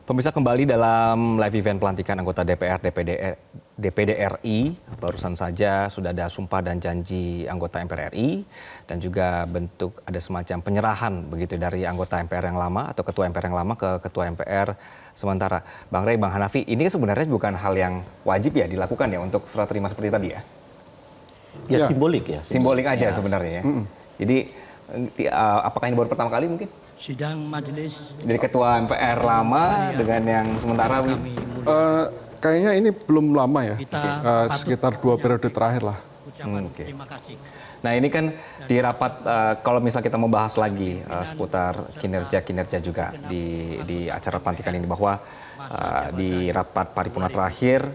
Pemirsa, kembali dalam live event pelantikan anggota DPR DPD RI. Barusan saja sudah ada sumpah dan janji anggota MPR RI dan juga bentuk ada semacam penyerahan begitu dari anggota MPR yang lama atau ketua MPR yang lama ke ketua MPR sementara. Bang Rey, Bang Hanafi, ini sebenarnya bukan hal yang wajib ya dilakukan ya untuk serah terima seperti tadi ya? Ya, simbolik ya. Simbolik aja sebenarnya ya. Jadi apakah ini baru pertama kali mungkin? Sidang majelis Dari ketua MPR lama dengan yang sementara kayaknya ini belum lama ya, Kita sekitar 2 periode terakhir lah. ucapan Oke. terima kasih. Nah ini kan di rapat, kalau misal kita membahas lagi seputar kinerja juga di acara pelantikan ini, bahwa di rapat paripurna terakhir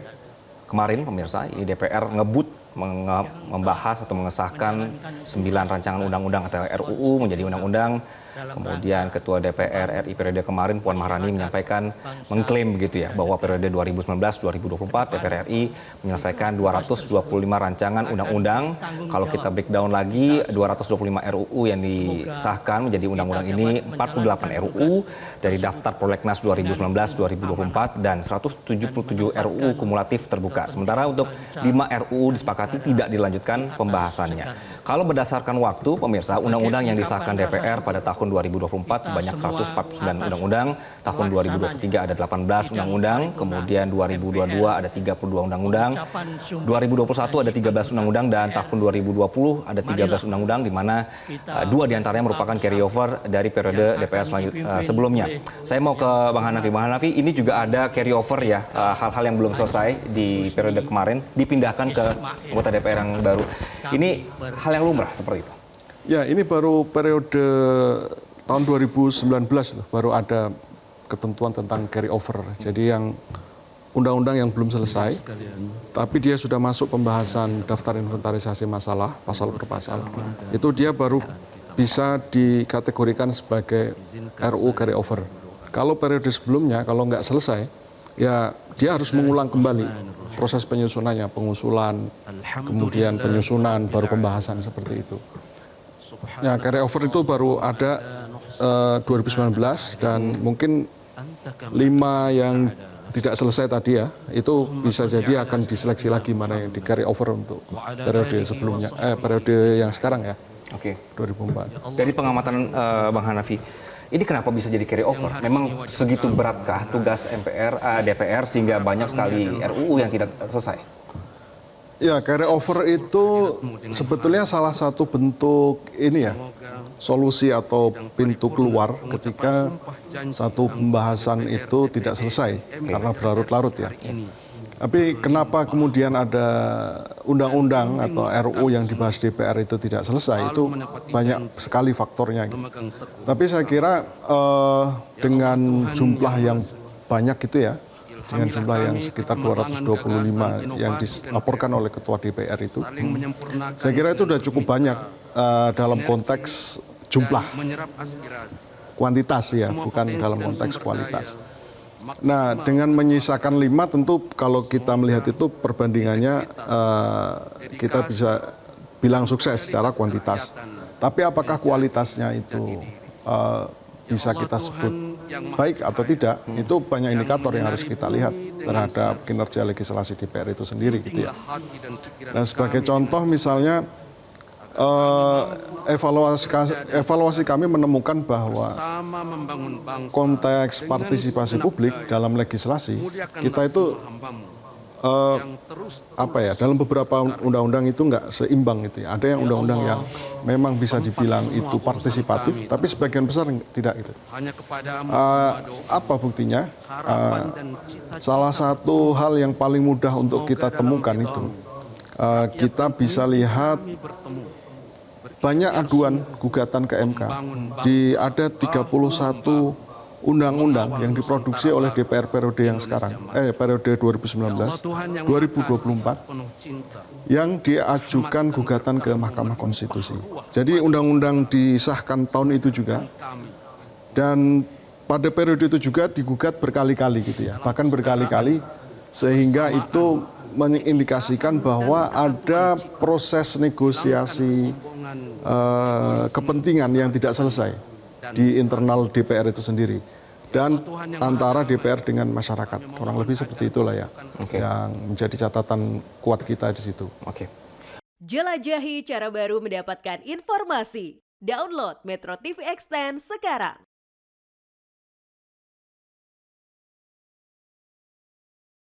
kemarin pemirsa, ini DPR ngebut membahas atau mengesahkan 9 rancangan undang-undang atau RUU menjadi undang-undang. Kemudian Ketua DPR RI periode kemarin Puan Maharani menyampaikan, mengklaim begitu ya, bahwa periode 2019-2024 DPR RI menyelesaikan 225 rancangan undang-undang. Kalau kita breakdown lagi, 225 RUU yang disahkan menjadi undang-undang ini, 48 RUU dari daftar prolegnas 2019-2024 dan 177 RUU kumulatif terbuka. Sementara untuk 5 RUU disepakati tidak dilanjutkan pembahasannya. Kalau berdasarkan waktu, pemirsa, undang-undang yang disahkan DPR pada tahun 2024 sebanyak 149 undang-undang, tahun 2023 ada 18 undang-undang, kemudian 2022 ada 32 undang-undang, 2021 ada 13 undang-undang, dan tahun 2020 ada 13 undang-undang, di mana 2 diantaranya merupakan carryover dari periode DPR sebelumnya. Saya mau ke Bang Hanafi. Bang Hanafi, ini juga ada carryover ya, hal-hal yang belum selesai di periode kemarin, dipindahkan ke anggota DPR yang baru. Ini hal yang lumrah seperti itu? Ya, ini baru periode tahun 2019 baru ada ketentuan tentang carry over. Jadi yang undang-undang yang belum selesai, tapi dia sudah masuk pembahasan daftar inventarisasi masalah, pasal per pasal, itu dia baru bisa dikategorikan sebagai RUU carry over. Kalau periode sebelumnya, kalau nggak selesai, ya dia harus mengulang kembali proses penyusunannya, pengusulan, kemudian penyusunan, baru pembahasan seperti itu. Ya, carry over itu baru ada 2019 dan mungkin 5 yang tidak selesai tadi ya, itu bisa jadi akan diseleksi lagi mana yang di carry over untuk periode sebelumnya, periode yang sekarang ya. Oke. 2004. Dari pengamatan Bang Hanafi, ini kenapa bisa jadi carry over? Memang segitu beratkah tugas DPR sehingga banyak sekali RUU yang tidak selesai? Ya, carry over itu sebetulnya salah satu bentuk ini ya, solusi atau pintu keluar ketika satu pembahasan itu tidak selesai karena berlarut-larut ya. Tapi kenapa kemudian ada undang-undang atau RUU yang dibahas DPR itu tidak selesai, itu banyak sekali faktornya. Tapi saya kira dengan jumlah yang banyak itu ya, dengan jumlah yang sekitar 225 yang dilaporkan oleh Ketua DPR itu, saya kira itu sudah cukup banyak dalam konteks jumlah, kuantitas ya, bukan dalam konteks kualitas. Nah, dengan menyisakan 5 tentu kalau kita melihat itu perbandingannya kita bisa bilang sukses secara kuantitas. Tapi apakah kualitasnya itu bisa kita sebut baik atau tidak, itu banyak indikator yang harus kita lihat terhadap kinerja legislasi DPR itu sendiri gitu ya. Dan sebagai contoh misalnya evaluasi kami menemukan bahwa konteks partisipasi publik dalam legislasi kita itu dalam beberapa undang-undang itu nggak seimbang gitu ya. Ada yang undang-undang yang memang bisa dibilang itu partisipatif, tapi sebagian besar tidak gitu. Apa buktinya? Salah satu hal yang paling mudah untuk kita temukan itu, kita bisa lihat banyak aduan gugatan ke MK. Ada 31 undang-undang yang diproduksi oleh DPR periode yang sekarang, periode 2019-2024, yang diajukan gugatan ke Mahkamah Konstitusi. Jadi undang-undang disahkan tahun itu juga, dan pada periode itu juga digugat berkali-kali gitu ya, bahkan berkali-kali, sehingga itu mengindikasikan bahwa ada proses negosiasi kepentingan yang tidak selesai di internal DPR itu sendiri. dan antara DPR dengan masyarakat. Kurang lebih seperti itulah ya, yang menjadi catatan kuat kita di situ. Oke. Jelajahi cara baru mendapatkan informasi. Download Metro TV Extend sekarang.